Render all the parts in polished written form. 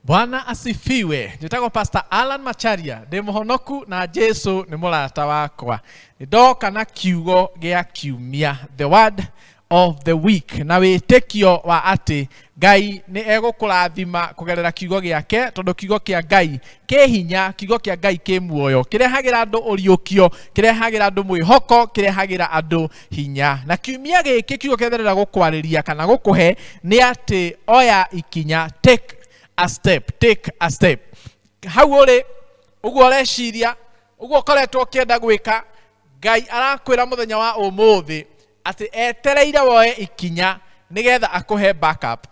Bwana asifiwe. Njitagwo Pastor Alan Macharia. Ndi muhonoku na Jesu ni murata wakwa. Ndoka na kiugo gia kiumia, the word of the week. Na witikio wa ati Ngai ni egukurathima kugerera kiugo giake, tondu kiugo kia Ngai ke hinya, kiugo kia Ngai ke muoyo, kirehagira andu uriukio, kirehagira andu mwihoko, kirehagira andu hinya. Na kiumia giki kiugo ketherera gukwariria kana gukuhe ni ati oya ikinya, take a step. Hau uri uguo ureciria, uguo ukoretwo ukienda gwika, Ngai arakwira muthenya wa umuthi ati etereire woe ikinya nigetha akuhe backup.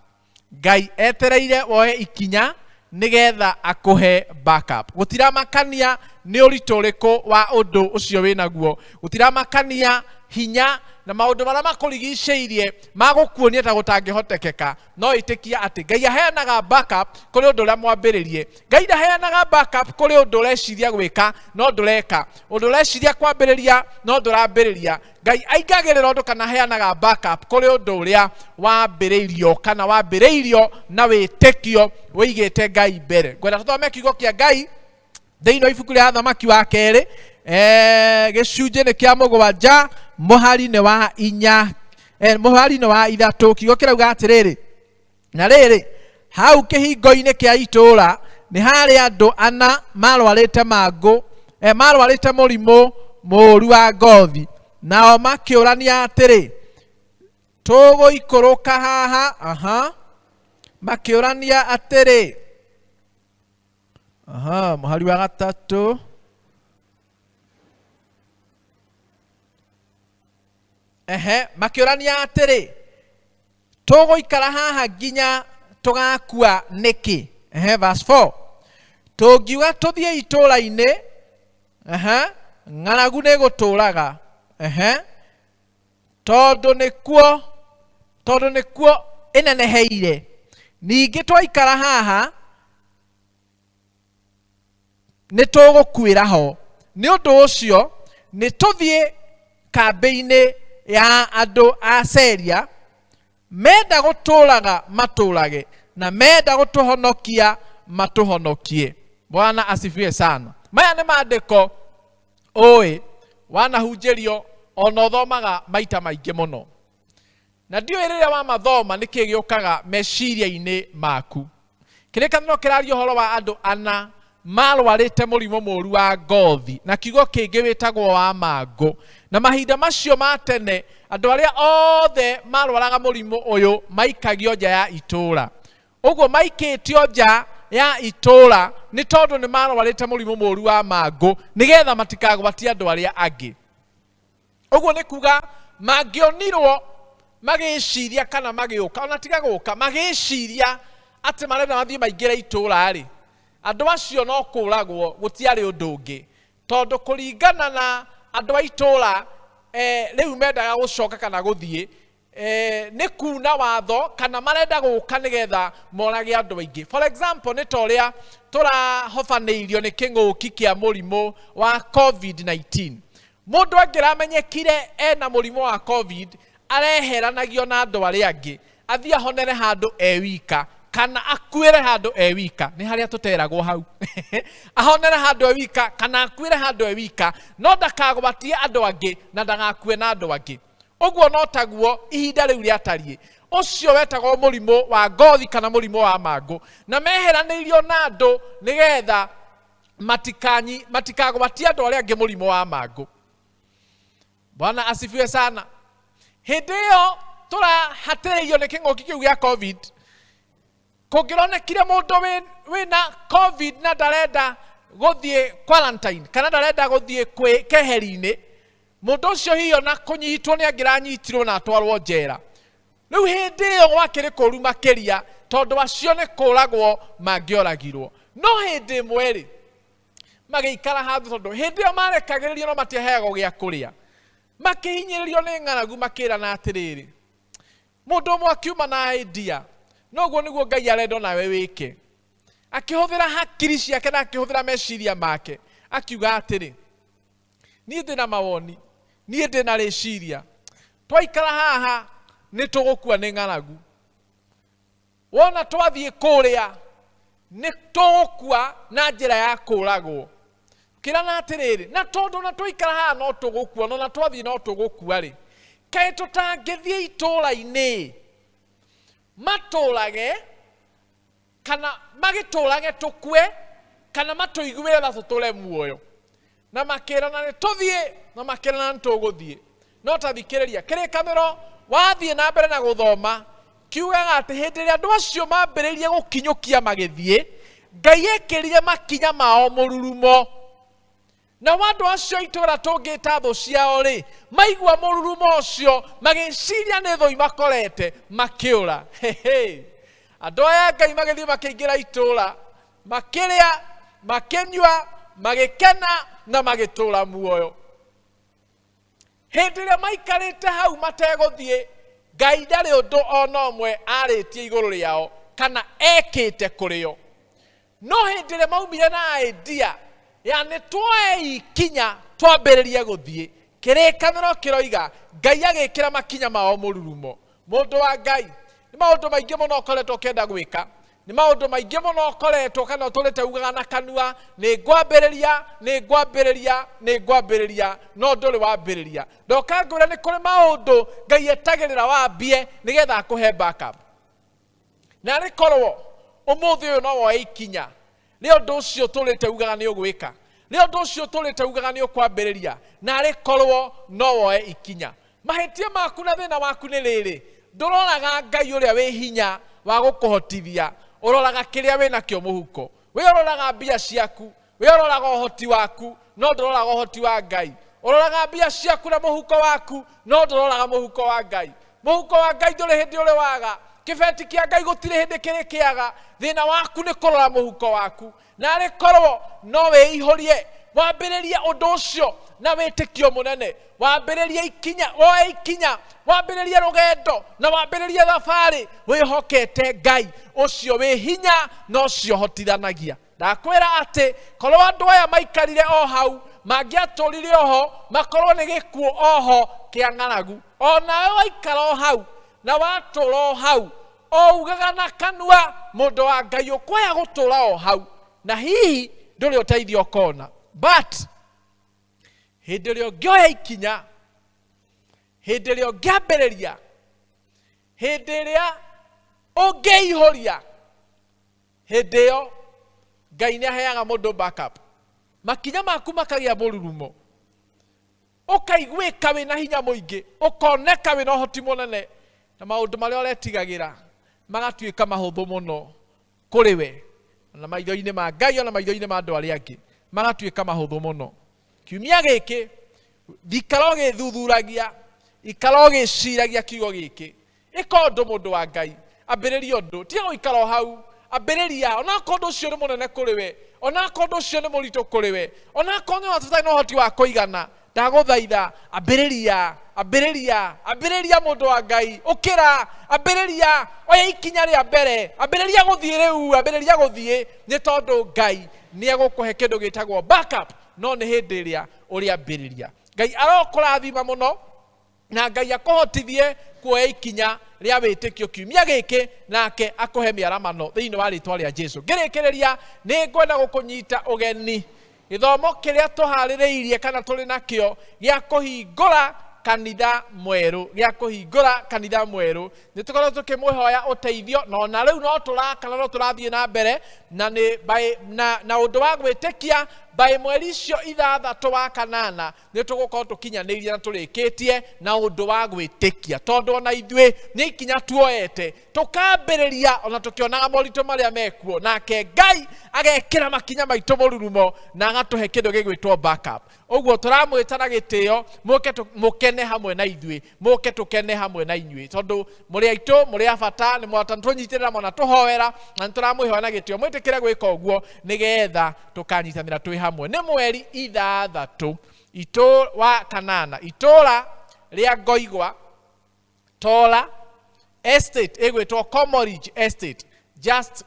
Ngai etereire woe ikinya nigetha akuhe backup. Gutiramakania ni uritu uriku wa undu ucio winaguo, gutiramakania hinya na maundu maria makurigiceirie magukuonia ta gutangihotekeka, no itikia ati Ngai aheanaga backup kuri undu uria mwambiririe. Ngai ndaheanaga backup kuri undu ureciria gwika no ndureka, undu ureciria kwambiriria no ndurambiriria. Ngai aingagirira undu kana heanaga backup kuri undu uria wambiriirio kana wambiriirio na witikio wigite Ngai mbere. Ngwenda tuthome kiugo kia Ngai thiini wa ibuku ria Thamaki wa keri gicunji ni kia mugwanja muhari-ini wa inya muhari-ini wa ithatu. Kiugo kirauga atiriri, na riri hau kihingo-ini kia itura ni hari andu ana marwarite mangu marwarite murimu muru wa ngothi, nao makiurania atiri tuguikuruka haha makiurania atiri muhari wa gatatu makiurania atiri tuguikara haha nginya tugakua niki. Verse 4, tungiuga tuthie itura-ini ng'aragu ni guturaga tondu nikuo ineneheire. Ningi twaikara haha ni tugukwira ho. Ni undu ucio ni tuthie kambi-ini ya andu a Seria, menda guturaga maturage na menda gutuhonokia matuhonokie. Bwana asifiwe sana. Maya ni maandiko wanahunjirio ona uthomaga maita maingi muno, na ndiũĩ rĩrĩa wamathoma nĩkĩ gĩũkaga meciria-inĩ maku. Kĩrĩkanĩro kĩraria ũhoro wa andũ ana marwarĩte mũrimũ mũru wa ngothi na kiugo kĩngĩ wĩtagwo wa mango. Na mahinda macio ma tene andũ arĩa othe marwaraga mũrimũ ũyũ maikagio nja ya itũũra. Ũguo maikĩtio nja ya itũũra nĩ tondũ nĩ marwarĩte mũrimũ mũru wa mango nĩgetha matikagwatie andũ arĩa angĩ. Ũguo nĩ kuga mangĩonirwo magĩciria kana magĩũka, ona tiga gũka, magĩciria atĩ marenda mathiĩ maingĩre itũũra-rĩ, andũ acio no kũragwo, gũtiarĩ ũndũ ũngĩ. Tondũ kũringana na andũ a itũũra rĩu mendaga gũcoka kana gũthiĩ, nĩ kuna watho kana marenda gũka nĩgetha morage andũ aingĩ. For example, nĩ ta ũrĩa tũrahobanĩirio nĩ kĩng'ũki kĩa mũrimũ wa COVID-19. Mũndũ angĩramenyekire ena mũrimũ wa COVID areheranagio na andũ arĩa angĩ, athiĩ ahonere handũ wika kana akuĩre handũ wika. Nĩ harĩa tũteragwo hau ahonere handũ wika kana akuĩre handũ wika, no ndakagwatie andũ angĩ na ndagakue na andũ angĩ. Ũguo no taguo ihinda rĩu rĩatariĩ. Ũcio wetagwo mũrimũ wa ngothi kana mũrimũ wa mango, na meheranĩirio na andũ nĩgetha matikagwatie andũ arĩa angĩ mũrimũ wa mango. Bwana asifiwe sana. Hĩndĩ ĩyo tũrahatĩrĩirio nĩ kĩng'ũki kĩu gĩa COVID, kũngĩronekire mũndũ wĩna COVID na ndarenda gũthiĩ quarantine kana ndarenda gũthiĩ keheri-inĩ, mũndũ ũcio hiyo na kũnyitwo nĩ angĩranyitirwo na atwarwo njera. Rĩu hĩndĩ ĩyo gwakĩrĩ kũru makĩria tondũ acio nĩ kũragwo mangĩoragirwo. No hĩndĩ ĩmwe-rĩ magĩikara handũ, tondũ hĩndĩ ĩyo marekagĩrĩrio no matiaheagwo gĩa kũrĩa, makĩhinyĩrĩrio nĩ ng'aragu, makĩrana atĩrĩrĩ, mũndũ ũmwe akiuma na idea, noguo nĩguo Ngai arenda nawe wĩke. Akĩhũthĩra hakiri ciake na akĩhũthĩra meciria make, akiuga atĩrĩ, niĩ ndĩna mawoni, niĩ ndĩna rĩciria, twaikara haha nĩ tũgũkua nĩ ng'aragu. Wona twathiĩ kũrĩa nĩ tũgũkua na njĩra ya kũũragwo. Kĩra na atĩrĩrĩ, na tondũ na tũikara haha no tũgũkua, no na twathiĩ no tũgũkua rĩ, kaĩ tũtangĩthiĩ itũũra-inĩ matũũrage kana magĩtũũrage tũkue kana matũiguĩre tha tũtũre muoyo. Na makĩrana nĩ tũthiĩ na makĩrana nĩ tũgũthiĩ. No ta thikĩrĩria, kĩrĩkanĩro wathiĩ na mbere na gũthoma kiugaga atĩ hĩndĩ ĩrĩa andũ acio mambĩrĩirie gũkinyũkia magĩthiĩ, Ngai ekĩrire makinya mao mũrurumo. Na andũ acio itũũra tũngĩta thũ ciao rĩ, maigua mũrurumo ũcio magĩciria nĩ thũ imakorete makĩũra. Andũ aya Ngai magĩthiĩ makĩingĩra itũũra, makĩrĩa, makĩnyua, magĩkena na magĩtũũra muoyo. Hĩndĩ ĩrĩa maikarĩte hau mategũthiĩ, Ngai ndarĩ ũndũ ona ũmwe arĩtie igũrũ rĩao kana ekĩte kũrĩo. No hĩndĩ ĩrĩa maumire na idea ya nĩ tuoe ikinya twambĩrĩrie gũthiĩ, kĩrĩkanĩro kĩroiga Ngai agĩkĩra makinya mao mũrurumo. Mũndũ wa Ngai, nĩ maũndũ maingĩ mũno ũkoretwo ũkĩenda gwĩka, nĩ maũndũ maingĩ mũno ũkoretwo kana ũtũrĩte ugaga na kanua, nĩ ngwambĩrĩria, nĩ ngwambĩrĩria, nĩ ngwambĩrĩria, no ndũrĩ wambĩrĩria. Ndoka ngwĩra nĩ kũrĩ maũndũ Ngai etagĩrĩra wambie nĩgetha akũhe backup. Na nĩ korwo ũmũthĩ ũyũ no woe ikinya, nĩ ũndũ ũcio tũrĩte ugaga nĩ ũgwĩka, nĩ ũndũ ũcio tũrĩte ugaga nĩ ũkwambĩrĩria, na nĩ korwo no woe ikinya. Mahĩtia maku na thĩna waku nĩ rĩrĩ, ndũroraga Ngai ũrĩa wĩ hinya wa gũkũhotithia, ũroraga kĩrĩa wĩna kĩo mũhuko. We ũroraga mbia ciaku, we ũroraga ũhoti waku, no ndũroraga ũhoti wa Ngai. Ũroraga mbia ciaku na mũhuko waku, no ndũroraga mũhuko wa Ngai. Mũhuko wa Ngai ndũrĩ hĩndĩ ũrĩ waga, kĩbeti kĩa Ngai gũtirĩ hĩndĩ kĩrĩ kĩaga. Thĩna waku nĩ kũrora mũhuko waku, na nĩ korwo no wĩihũrie, wambĩrĩrie ũndũ ũcio na wĩtĩkio mũnene, wambĩrĩrie ikinya, woe ikinya, wambĩrĩrie rũgendo na wambĩrĩrie thabarĩ wĩhokete Ngai ũcio wĩ hinya na ũcio hotithanagia. Ndakwĩra atĩ korwo andũ aya maikarire o hau, mangĩatũrire oho, makorwo nĩ gĩkuũ oho kĩa ng'aragu. O nawe waikara o hau na watũra o hau, o ugaga na kanua, mũndũ wa Ngai ũkwaya gũtũra o hau, na hihi ndũrĩ ũteithio ũkona. But hĩndĩ ĩrĩa ũngĩoya ikinya, hĩndĩ ĩrĩa ũngĩambĩrĩria, hĩndĩ ĩrĩa ũngĩihũria, hĩndĩ ĩyo Ngai nĩ aheaga mũndũ backup. Makinya maku makagĩa mũrurumo, ũkaiguĩka wĩna hinya mũingĩ, ũkoneka wĩna ũhoti mũnene, na maũndũ marĩa ũretigagĩra magatuĩka mahũthũ mũno kũrĩ we, na maitho-inĩ ma Ngai ona maitho-inĩ ma andũ arĩa angĩ magatuĩka mahũthũ mũno. Kiumia gĩkĩ thikara ũgĩthuthuragia, ikara ũgĩciragia kiugo gĩkĩ, ĩka ũndũ mũndũ wa Ngai, ambĩrĩria ũndũ, tiga gũikara o hau, ambĩrĩria. Ona akorwo ũndũ ũcio nĩ mũnene kũrĩ we, ona akorwo ũndũ ũcio nĩ mũritũ kũrĩ we, ona akorwo tũtarĩ na ũhoti wa kũigana, ndagũthaitha ambĩrĩria, ambĩrĩria, ambĩrĩria mũndũ wa Ngai, ũkĩra, ambĩrĩria, oya ikinya rĩa mbere, ambĩrĩria gũthiĩ rĩu, ambĩrĩria gũthiĩ, nĩ tondũ Ngai nĩ egũkũhe kĩndũ gĩtagwo backup, no nĩ hĩndĩ ĩrĩa ũrĩambĩrĩria. Ngai arokũrathima mũno, na Ngai akũhotithie kuoya ikinya rĩa wĩtĩkio kiumia gĩkĩ, nake akũhe mĩaramano thĩinĩ wa rĩtwa rĩa Jesũ. Ngĩrĩkĩrĩria, nĩ ngwenda gũkũnyita ũgeni gĩthomo kĩrĩa tũharĩrĩirie kana tũrĩ nakĩo gĩa kũhingũra kanitha mwerũ, gĩa kũhingũra kanitha mwerũ. Nĩ tũkoretwo tũkĩmũhoya ũteithio, no na rĩu no tũrakana, no tũrathiĩ na mbere na ũndũ wa gwĩtĩkia by mweri icio 6 wa kanana nĩ tũgũkorwo tũkinyanĩirie na tũrĩkĩtie na ũndũ wa gwĩtĩkia, tondũ ona ithuĩ nĩ ikinya tuoete, tũkambĩrĩria ona tũkĩonaga moritũ marĩa mekuo, nake Ngai agekĩra makinya maitũ mũrurumo na agatũhe kĩndũ gĩgwĩtwo backup. Ũguo tũramwĩta na gĩtĩo, mũke mũkene hamwe na ithuĩ, mũke tũkene hamwe na inyuĩ, tondũ mũrĩ aitũ, mũrĩ a bata, nĩ mwahota tũnyitĩrĩra mona tũhoera, na nĩ tũramwĩhoya na gĩtĩo mwĩtĩkĩre gwĩka ũguo nĩgetha tũkanyitanĩra twĩ hamwe. Nĩ mweri 6 wa kanana, itũra rĩa Ngoigwa Tola Estate ĩgwĩtwo Comoridge Estate, just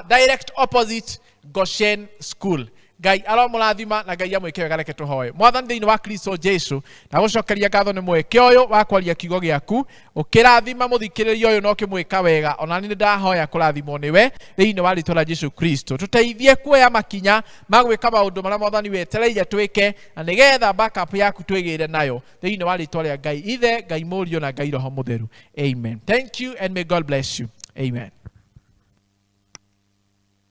direct opposite Goshen School. Ngai aromũrathima na Ngai amwĩke wega. Reke tũhoe. Mwathani thĩinĩ wa Kristo Jesu, na gũcokeria ngatho nĩ mweke ũyũ wa kwaria kiugo gĩaku, ũkĩrathima mũthikĩrĩria ũyũ na ũkĩmwĩka wega. Ona niĩ ndahoya kũrathimwo nĩwe thĩinĩ wa rĩĩtwa rĩa Jesu Kristo. Tũteithie kuoya makinya ma gwĩka maũndũ marĩa Mwathani wetereire twĩke, na nĩgetha backup yaku twĩgĩĩre nayo thĩinĩ wa rĩĩtwa rĩa Ngai Ithe, Ngai Mũriũ na Ngai Roho Mũtheru. Amen. Thank you and may God bless you. Amen.